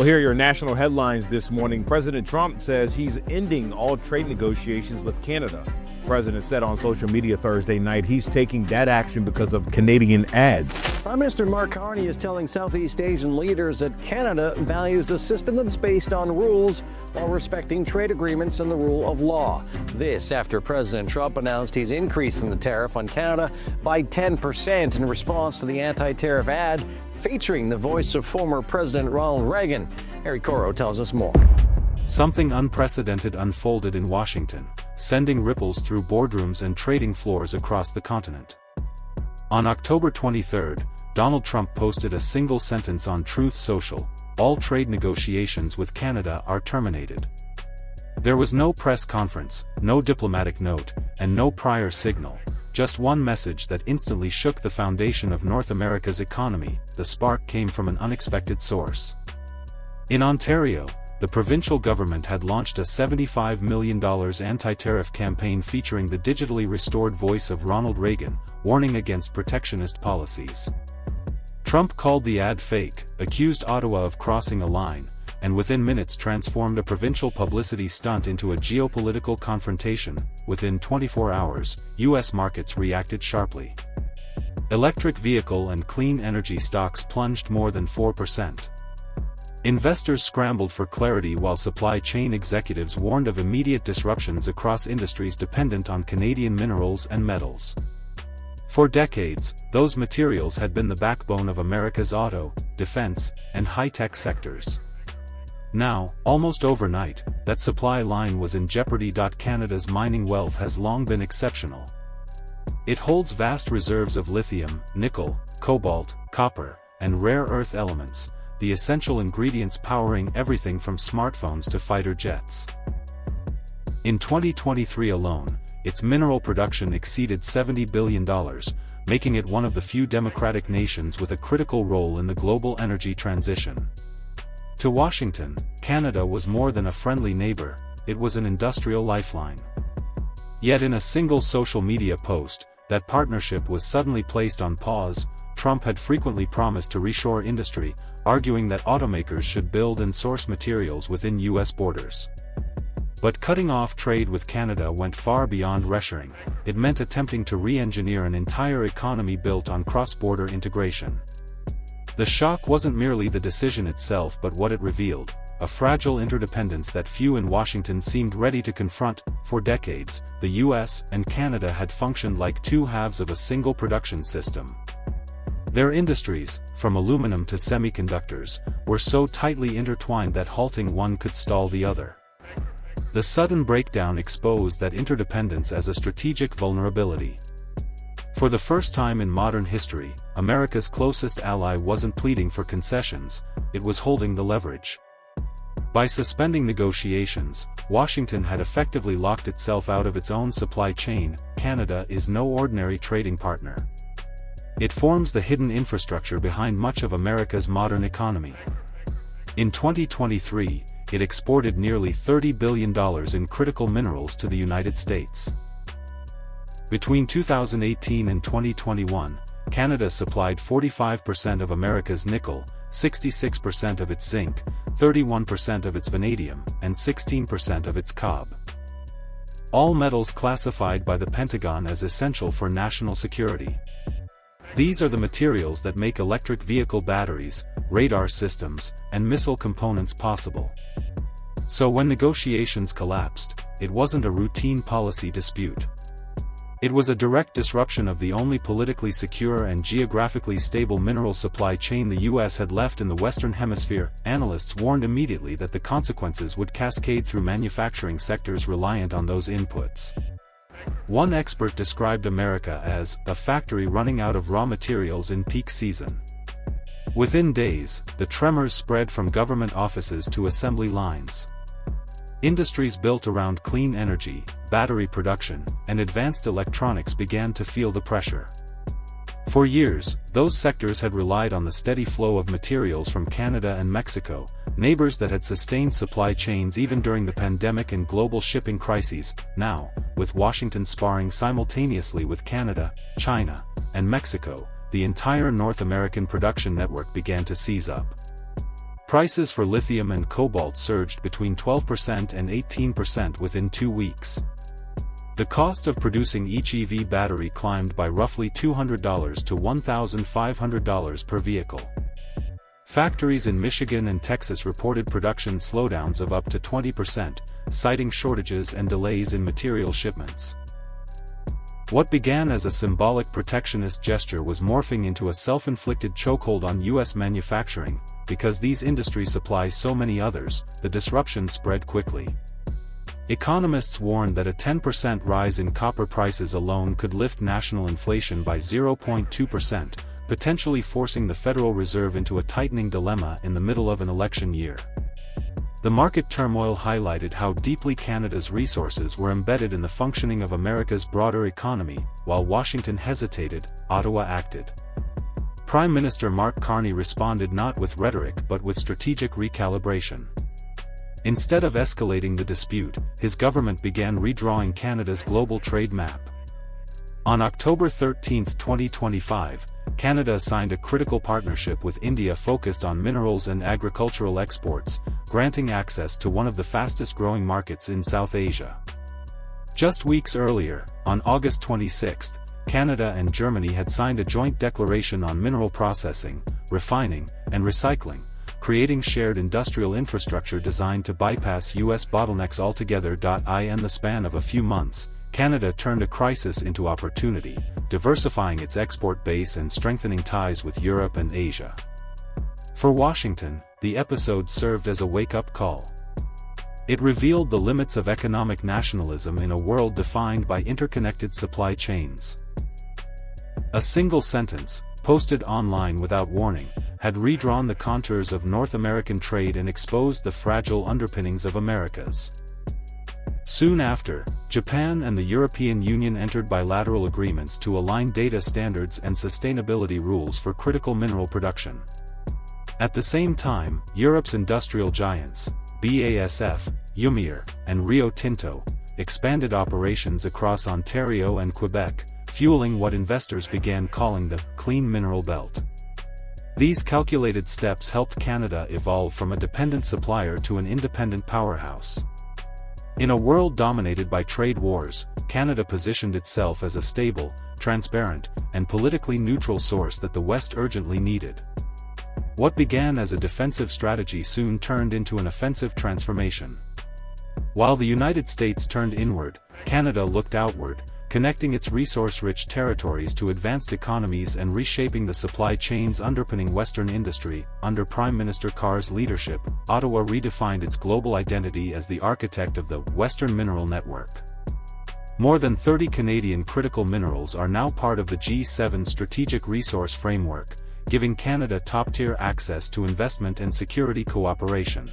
Well, here are your national headlines this morning. President Trump says he's ending all trade negotiations with Canada. The president said on social media Thursday night he's taking that action because of Canadian ads. Prime Minister Mark Carney is telling Southeast Asian leaders that Canada values a system that's based on rules while respecting trade agreements and the rule of law. This after President Trump announced he's increasing the tariff on Canada by 10% in response to the anti-tariff ad featuring the voice of former President Ronald Reagan. Harry Coro tells us more. Something unprecedented unfolded in Washington, sending ripples through boardrooms and trading floors across the continent. On October 23rd, Donald Trump posted a single sentence on Truth Social: all trade negotiations with Canada are terminated. There was no press conference, no diplomatic note, and no prior signal. Just one message that instantly shook the foundation of North America's economy. The spark came from an unexpected source. In Ontario, the provincial government had launched a $75 million anti-tariff campaign featuring the digitally restored voice of Ronald Reagan, warning against protectionist policies. Trump called the ad fake, accused Ottawa of crossing a line, and within minutes transformed a provincial publicity stunt into a geopolitical confrontation. Within 24 hours, U.S. markets reacted sharply. Electric vehicle and clean energy stocks plunged more than 4%. Investors scrambled for clarity while supply chain executives warned of immediate disruptions across industries dependent on Canadian minerals and metals. For decades, those materials had been the backbone of America's auto, defense, and high-tech sectors. Now, almost overnight, that supply line was in jeopardy. Canada's mining wealth has long been exceptional. It holds vast reserves of lithium, nickel, cobalt, copper, and rare earth elements, the essential ingredients powering everything from smartphones to fighter jets. In 2023 alone, its mineral production exceeded $70 billion, making it one of the few democratic nations with a critical role in the global energy transition. To Washington, Canada was more than a friendly neighbor, it was an industrial lifeline. Yet in a single social media post, that partnership was suddenly placed on pause. Trump had frequently promised to reshore industry, arguing that automakers should build and source materials within U.S. borders. But cutting off trade with Canada went far beyond reshoring. It meant attempting to re-engineer an entire economy built on cross-border integration. The shock wasn't merely the decision itself but what it revealed, a fragile interdependence that few in Washington seemed ready to confront. For decades, the U.S. and Canada had functioned like two halves of a single production system. Their industries, from aluminum to semiconductors, were so tightly intertwined that halting one could stall the other. The sudden breakdown exposed that interdependence as a strategic vulnerability. For the first time in modern history, America's closest ally wasn't pleading for concessions, it was holding the leverage. By suspending negotiations, Washington had effectively locked itself out of its own supply chain. Canada is no ordinary trading partner. It forms the hidden infrastructure behind much of America's modern economy. In 2023, it exported nearly $30 billion in critical minerals to the United States. Between 2018 and 2021, Canada supplied 45% of America's nickel, 66% of its zinc, 31% of its vanadium, and 16% of its cob. All metals classified by the Pentagon as essential for national security. These are the materials that make electric vehicle batteries, radar systems, and missile components possible. So when negotiations collapsed, it wasn't a routine policy dispute. It was a direct disruption of the only politically secure and geographically stable mineral supply chain the U.S. had left in the Western Hemisphere. Analysts warned immediately that the consequences would cascade through manufacturing sectors reliant on those inputs. One expert described America as a factory running out of raw materials in peak season. Within days, the tremors spread from government offices to assembly lines. Industries built around clean energy, battery production, and advanced electronics began to feel the pressure. For years, those sectors had relied on the steady flow of materials from Canada and Mexico, neighbors that had sustained supply chains even during the pandemic and global shipping crises. Now, with Washington sparring simultaneously with Canada, China, and Mexico, the entire North American production network began to seize up. Prices for lithium and cobalt surged between 12% and 18% within 2 weeks. The cost of producing each EV battery climbed by roughly $200 to $1,500 per vehicle. Factories in Michigan and Texas reported production slowdowns of up to 20%, citing shortages and delays in material shipments. What began as a symbolic protectionist gesture was morphing into a self-inflicted chokehold on U.S. manufacturing. Because these industries supply so many others, the disruption spread quickly. Economists warned that a 10% rise in copper prices alone could lift national inflation by 0.2%, potentially forcing the Federal Reserve into a tightening dilemma in the middle of an election year. The market turmoil highlighted how deeply Canada's resources were embedded in the functioning of America's broader economy. While Washington hesitated, Ottawa acted. Prime Minister Mark Carney responded not with rhetoric but with strategic recalibration. Instead of escalating the dispute, his government began redrawing Canada's global trade map. On October 13, 2025, Canada signed a critical partnership with India focused on minerals and agricultural exports, granting access to one of the fastest-growing markets in South Asia. Just weeks earlier, on August 26, Canada and Germany had signed a joint declaration on mineral processing, refining, and recycling, creating shared industrial infrastructure designed to bypass U.S. bottlenecks altogether. In the span of a few months, Canada turned a crisis into opportunity, diversifying its export base and strengthening ties with Europe and Asia. For Washington, the episode served as a wake-up call. It revealed the limits of economic nationalism in a world defined by interconnected supply chains. A single sentence, posted online without warning, had redrawn the contours of North American trade and exposed the fragile underpinnings of America's. Soon after, Japan and the European Union entered bilateral agreements to align data standards and sustainability rules for critical mineral production. At the same time, Europe's industrial giants, BASF, Umir, and Rio Tinto, expanded operations across Ontario and Quebec, fueling what investors began calling the clean mineral belt. These calculated steps helped Canada evolve from a dependent supplier to an independent powerhouse. In a world dominated by trade wars, Canada positioned itself as a stable, transparent, and politically neutral source that the West urgently needed. What began as a defensive strategy soon turned into an offensive transformation. While the United States turned inward, Canada looked outward, connecting its resource-rich territories to advanced economies and reshaping the supply chains underpinning Western industry. Under Prime Minister Carr's leadership, Ottawa redefined its global identity as the architect of the Western Mineral Network. More than 30 Canadian critical minerals are now part of the G7 Strategic Resource Framework, giving Canada top-tier access to investment and security cooperation.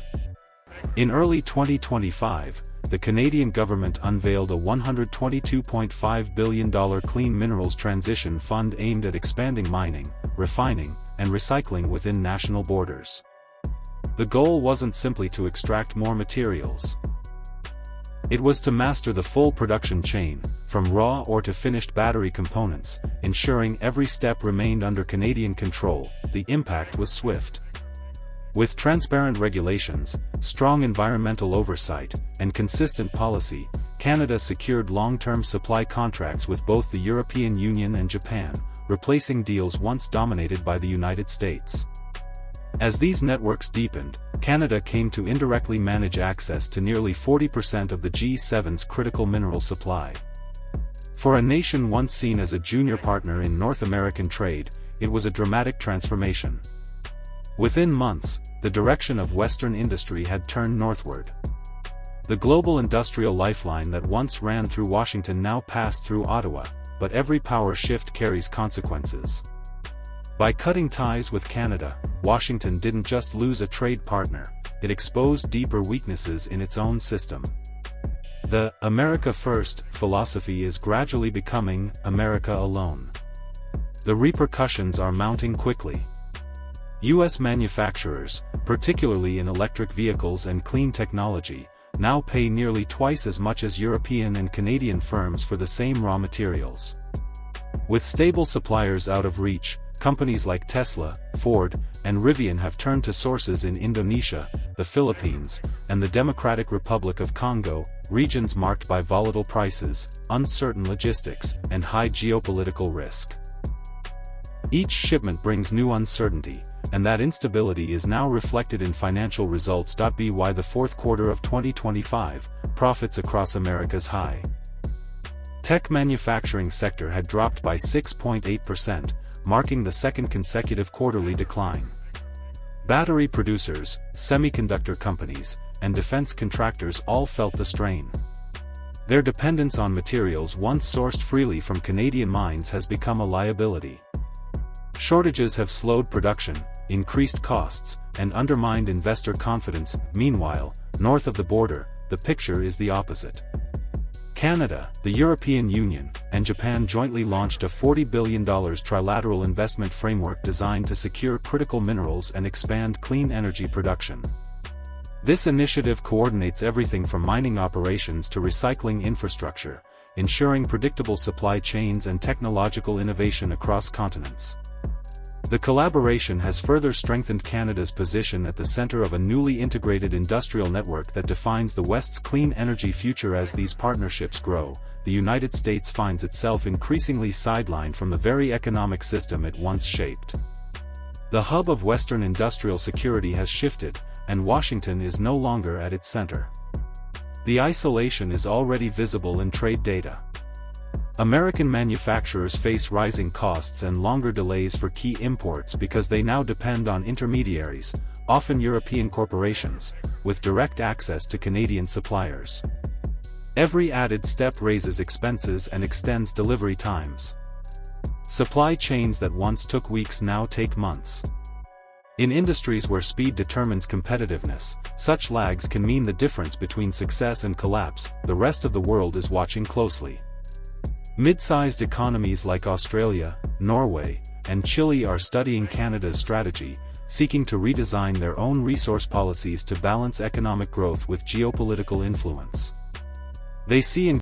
In early 2025, the Canadian government unveiled a $122.5 billion Clean Minerals Transition Fund aimed at expanding mining, refining, and recycling within national borders. The goal wasn't simply to extract more materials. It was to master the full production chain, from raw ore to finished battery components, ensuring every step remained under Canadian control. The impact was swift. With transparent regulations, strong environmental oversight, and consistent policy, Canada secured long-term supply contracts with both the European Union and Japan, replacing deals once dominated by the United States. As these networks deepened, Canada came to indirectly manage access to nearly 40% of the G7's critical mineral supply. For a nation once seen as a junior partner in North American trade, it was a dramatic transformation. Within months, the direction of Western industry had turned northward. The global industrial lifeline that once ran through Washington now passed through Ottawa, but every power shift carries consequences. By cutting ties with Canada, Washington didn't just lose a trade partner, it exposed deeper weaknesses in its own system. The "America First" philosophy is gradually becoming America alone. The repercussions are mounting quickly. U.S. manufacturers, particularly in electric vehicles and clean technology, now pay nearly twice as much as European and Canadian firms for the same raw materials. With stable suppliers out of reach, companies like Tesla, Ford, and Rivian have turned to sources in Indonesia, the Philippines, and the Democratic Republic of Congo, regions marked by volatile prices, uncertain logistics, and high geopolitical risk. Each shipment brings new uncertainty, and that instability is now reflected in financial results. By the fourth quarter of 2025, profits across America's high tech manufacturing sector had dropped by 6.8%, marking the second consecutive quarterly decline. Battery producers, semiconductor companies, and defense contractors all felt the strain. Their dependence on materials once sourced freely from Canadian mines has become a liability. Shortages have slowed production, increased costs, and undermined investor confidence. Meanwhile, north of the border, the picture is the opposite. Canada, the European Union, and Japan jointly launched a $40 billion trilateral investment framework designed to secure critical minerals and expand clean energy production. This initiative coordinates everything from mining operations to recycling infrastructure, ensuring predictable supply chains and technological innovation across continents. The collaboration has further strengthened Canada's position at the center of a newly integrated industrial network that defines the West's clean energy future. As these partnerships grow, the United States finds itself increasingly sidelined from the very economic system it once shaped. The hub of Western industrial security has shifted, and Washington is no longer at its center. The isolation is already visible in trade data. American manufacturers face rising costs and longer delays for key imports because they now depend on intermediaries, often European corporations, with direct access to Canadian suppliers. Every added step raises expenses and extends delivery times. Supply chains that once took weeks now take months. In industries where speed determines competitiveness, such lags can mean the difference between success and collapse. The rest of the world is watching closely. Mid-sized economies like Australia, Norway, and Chile are studying Canada's strategy, seeking to redesign their own resource policies to balance economic growth with geopolitical influence. They see in